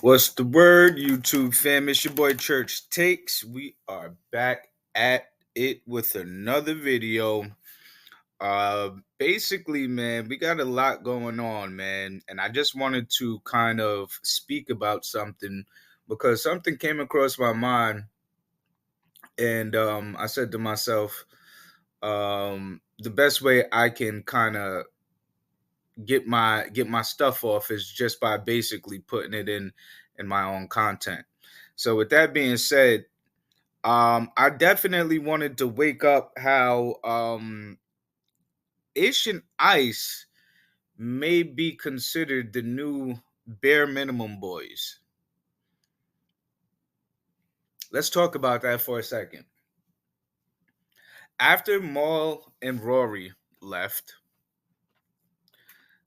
What's the word, YouTube fam? It's your boy Church Takes. We are back at it with another video. Basically, man, we got a lot going on, man, and I just wanted to kind of speak about something because something came across my mind, and I said to myself, the best way I can kind of get my stuff off is just by basically putting it in my own content. So with that being said, I definitely wanted to wake up how Ish and Ice may be considered the new bare minimum boys. Let's talk about that for a second. After Maul and Rory left,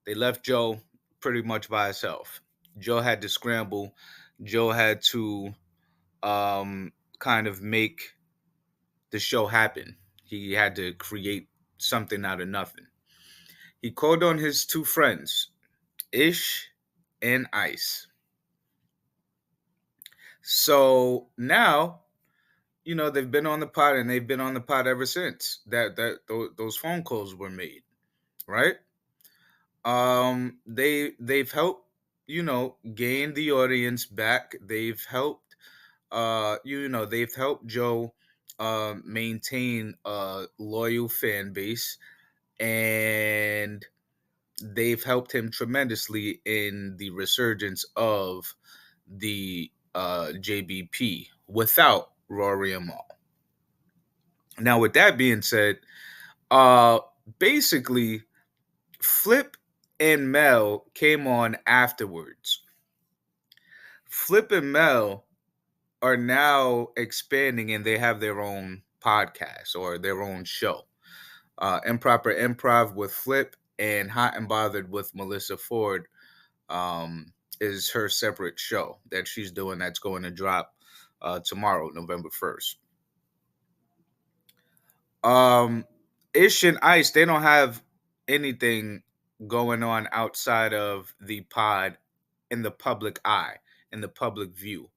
they left Joe pretty much by herself. Joe had to scramble. Joe had to kind of make the show happen. He had to create something out of nothing. He called on his two friends, Ish and Ice. So now, they've been on the pod and they've been on the pod ever since those phone calls were made, right? They've helped, gain the audience back. They've helped Joe maintain a loyal fan base, and they've helped him tremendously in the resurgence of the JBP without Rory and Maul. Now, with that being said, uh, basically, Flip and Mel came on afterwards. Flip and Mel are now expanding and they have their own podcast or their own show. Improper Improv with Flip and Hot and Bothered with Melissa Ford is her separate show that she's doing that's going to drop tomorrow, November 1st. Ish and Ice, they don't have anything going on outside of the pod in the public eye, in the public view.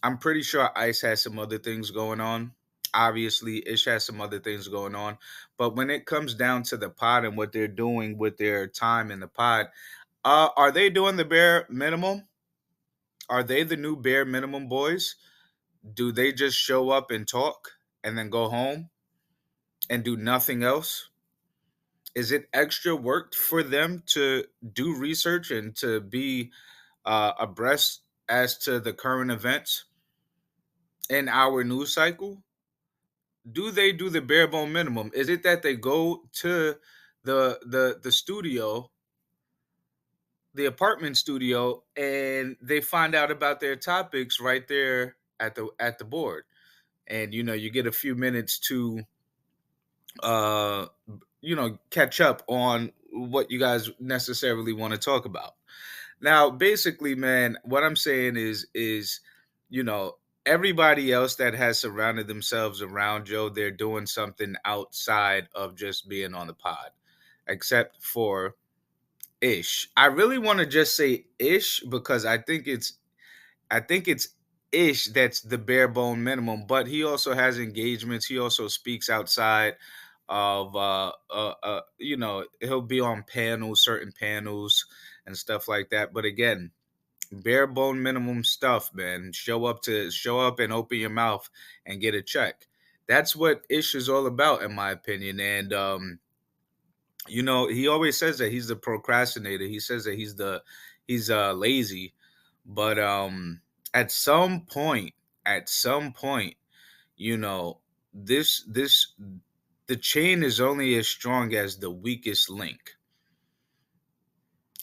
I'm pretty sure Ice has some other things going on. Obviously, Ish has some other things going on. But when it comes down to the pod and what they're doing with their time in the pod, are they doing the bare minimum? Are they the new bare minimum boys? Do they just show up and talk and then go home and do nothing else? Is it extra work for them to do research and to be abreast as to the current events in our news cycle? Do they do the bare bone minimum? Is it that they go to the studio, the apartment studio, and they find out about their topics right there at the board, and you get a few minutes to catch up on what you guys necessarily want to talk about. Now, basically, man, what I'm saying is everybody else that has surrounded themselves around Joe, they're doing something outside of just being on the pod, except for Ish. I really want to just say Ish because I think it's Ish that's the bare bone minimum, but he also has engagements. He also speaks outside of he'll be on panels, certain panels and stuff like that. But again, bare bone minimum stuff, man. Show up and open your mouth and get a check. That's what Ish is all about, in my opinion. And he always says that he's the procrastinator. He says that he's lazy. But at some point, this the chain is only as strong as the weakest link.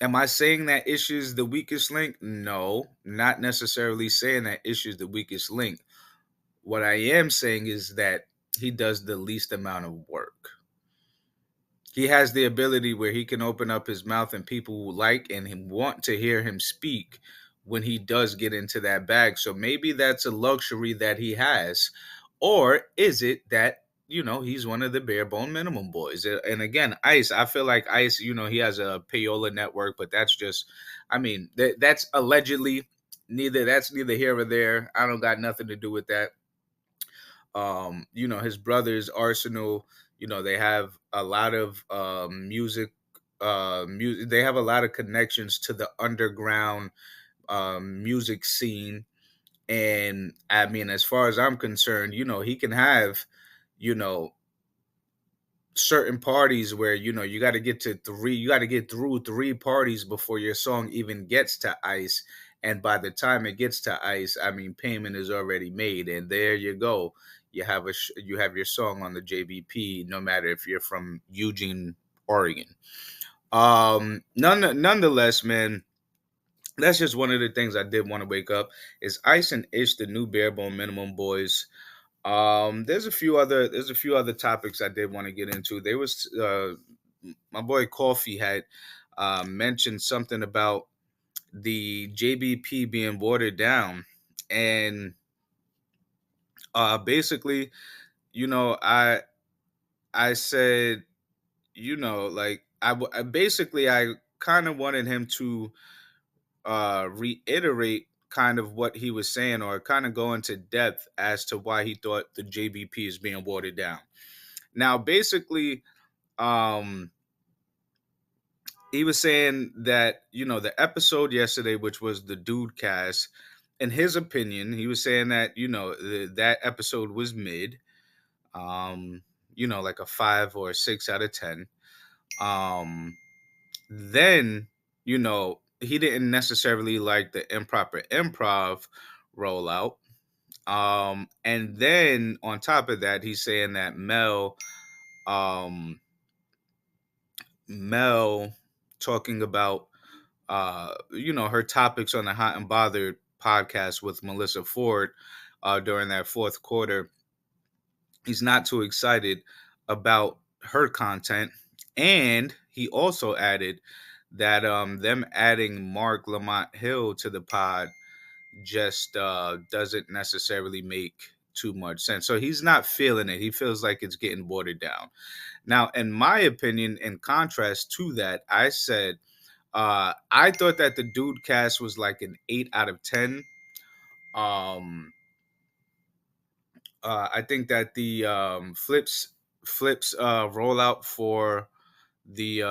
Am I saying that Ish is the weakest link? No, not necessarily saying that Ish is the weakest link. What I am saying is that he does the least amount of work. He has the ability where he can open up his mouth and people will like and want to hear him speak when he does get into that bag. So maybe that's a luxury that he has. Or is it that he's one of the bare bone minimum boys? And again, Ice, I feel like Ice, he has a payola network, but that's just, that's allegedly. neither here or there. I don't got nothing to do with that. His brothers Arsenal, they have a lot of music, they have a lot of connections to the underground music scene. And I mean, as far as I'm concerned, he can have, you know, certain parties where you got to get through three parties before your song even gets to ice. And by the time it gets to ice, I mean, payment is already made, and there you go. You have your song on the JBP, no matter if you're from Eugene, Oregon. Nonetheless, man, that's just one of the things I did want to wake up. Is Ice and Ish the new bare bone minimum boys? There's a few other topics I did want to get into. There was my boy Coffee had mentioned something about the JBP being watered down, and basically, I said, like I kind of wanted him to reiterate kind of what he was saying, or kind of go into depth as to why he thought the JBP is being watered down. Now, basically, um, he was saying that, the episode yesterday, which was the Dude Cast, in his opinion, he was saying that, that episode was mid, um, like a 5 or 6 out of 10. Um, then, he didn't necessarily like the improper improv rollout. And then on top of that, he's saying that um, Mel talking about, her topics on the Hot and Bothered podcast with Melissa Ford during that fourth quarter. He's not too excited about her content. And he also added that them adding Mark Lamont Hill to the pod just doesn't necessarily make too much sense. So he's not feeling it. He feels like it's getting watered down. Now, in my opinion, in contrast to that, I said I thought that the Dude Cast was like an 8 out of 10. Um, I think that the flips rollout the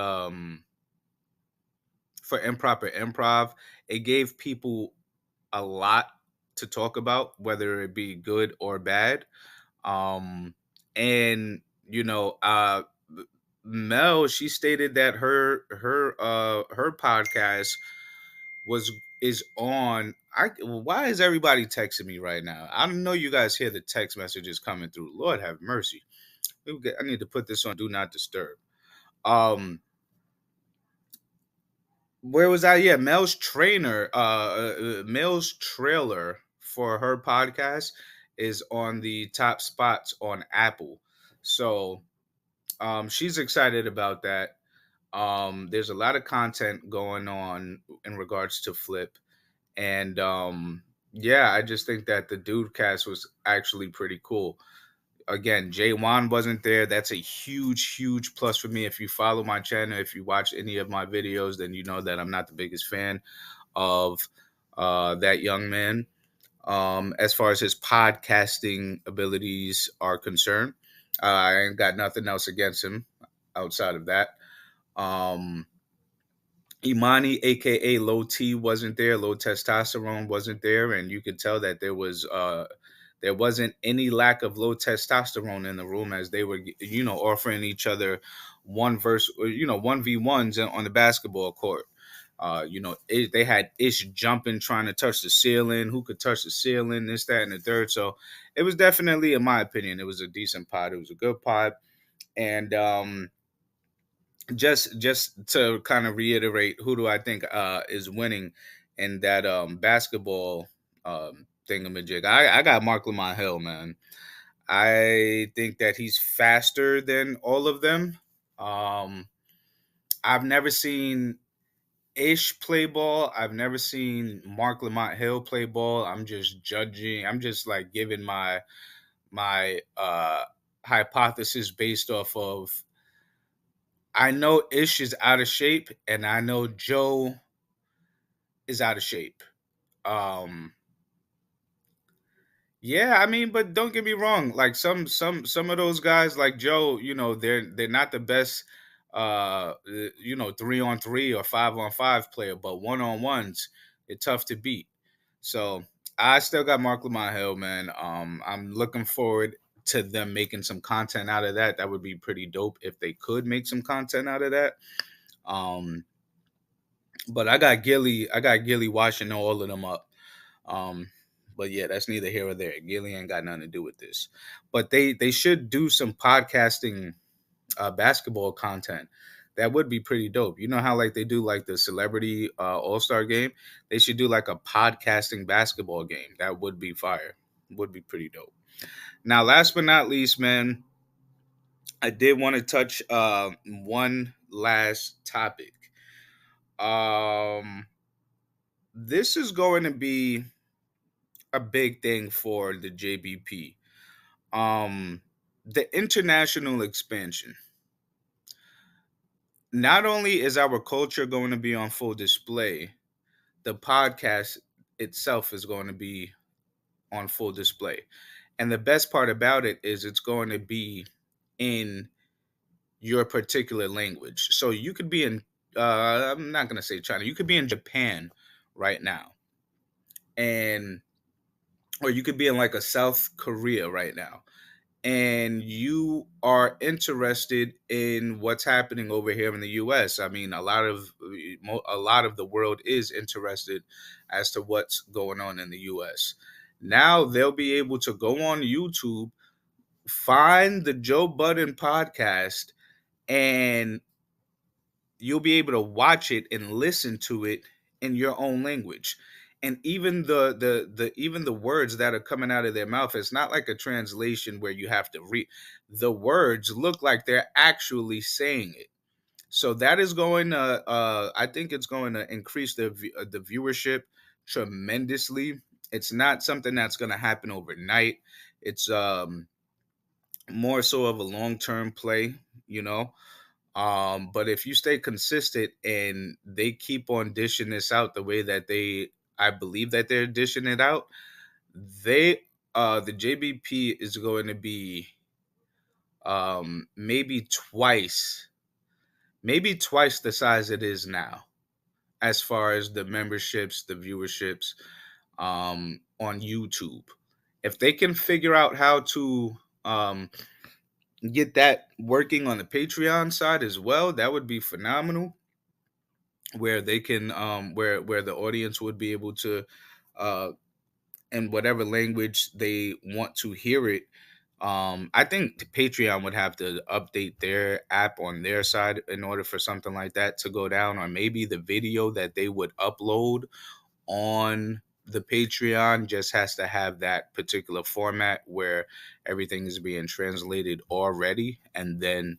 for improper improv, it gave people a lot to talk about, whether it be good or bad. And Mel, she stated that her podcast was is on. Why is everybody texting me right now? I know you guys hear the text messages coming through. Lord have mercy. I need to put this on do not disturb. Um, where was I? Yeah, Mel's trailer for her podcast is on the top spots on Apple. So she's excited about that. There's a lot of content going on in regards to Flip. And yeah, I just think that the Dude Cast was actually pretty cool. Again, Jay Wan wasn't there. That's a huge, huge plus for me. If you follow my channel, if you watch any of my videos, then you know that I'm not the biggest fan of that young man. As far as his podcasting abilities are concerned, I ain't got nothing else against him outside of that. Um, Imani, aka Low T, wasn't there. Low Testosterone wasn't there, and you could tell that there wasn't any lack of low testosterone in the room, as they were, offering each other one v ones on the basketball court. They had Ish jumping, trying to touch the ceiling. Who could touch the ceiling? This, that, and the third. So it was definitely, in my opinion, it was a decent pod. It was a good pod, and just to kind of reiterate, who do I think is winning in that basketball thingamajig? I got Mark Lamont Hill, man. I think that he's faster than all of them. Um, I've never seen Ish play ball. I've never seen Mark Lamont Hill play ball. I'm just judging. I'm just like giving my hypothesis based off of, I know Ish is out of shape, and I know Joe is out of shape. Um, yeah, I mean, but don't get me wrong. Like some of those guys, like Joe, they're not the best. 3-on-3 or 5-on-5 player, but one-on-ones, it's tough to beat. So I still got Mark Lamont Hill, man. I'm looking forward to them making some content out of that. That would be pretty dope if they could make some content out of that. Um, but I got Gilly washing all of them up. Um, but yeah, that's neither here or there. Gilly ain't got nothing to do with this. But they should do some podcasting basketball content. That would be pretty dope. You know how like they do like the celebrity all-star game? They should do like a podcasting basketball game. That would be fire. Would be pretty dope. Now, last but not least, man, I did want to touch one last topic. Um, this is going to be a big thing for the JBP. The international expansion. Not only is our culture going to be on full display, the podcast itself is going to be on full display. And the best part about it is it's going to be in your particular language. So you could be in, I'm not going to say China, you could be in Japan right now. And, or you could be in like a South Korea right now. And you are interested in what's happening over here in the U.S. I mean, a lot of the world is interested as to what's going on in the U.S. Now they'll be able to go on YouTube, find the Joe Budden podcast, and you'll be able to watch it and listen to it in your own language. And even the words that are coming out of their mouth, it's not like a translation where you have to read. The words look like they're actually saying it. So that is going to I think it's going to increase the viewership tremendously. It's not something that's going to happen overnight. It's more so of a long-term play, you know. But if you stay consistent and they keep on dishing this out the way that I believe that they're dishing it out, they the JBP is going to be maybe twice the size it is now, as far as the memberships, the viewerships on YouTube. If they can figure out how to get that working on the Patreon side as well, that would be phenomenal. Where they can where the audience would be able to uh in whatever language they want to hear it. I think Patreon would have to update their app on their side in order for something like that to go down, or maybe the video that they would upload on the Patreon just has to have that particular format where everything is being translated already, and then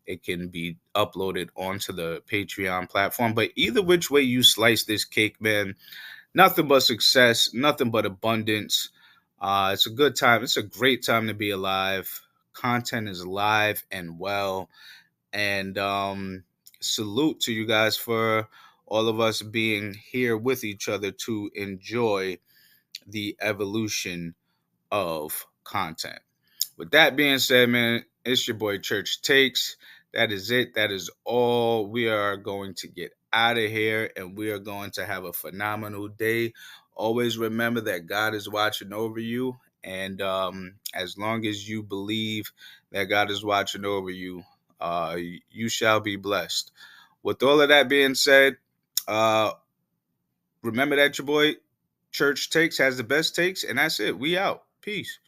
it can be uploaded onto the Patreon platform. But either which way you slice this cake, man, nothing but success, nothing but abundance. It's a good time. It's a great time to be alive. Content is live and well. And salute to you guys for all of us being here with each other to enjoy the evolution of content. With that being said, man, it's your boy Church Takes. That is it. That is all. We are going to get out of here, and we are going to have a phenomenal day. Always remember that God is watching over you. And as long as you believe that God is watching over you, you shall be blessed. With all of that being said, uh, remember that your boy Church Takes has the best takes, and that's it. We out. Peace.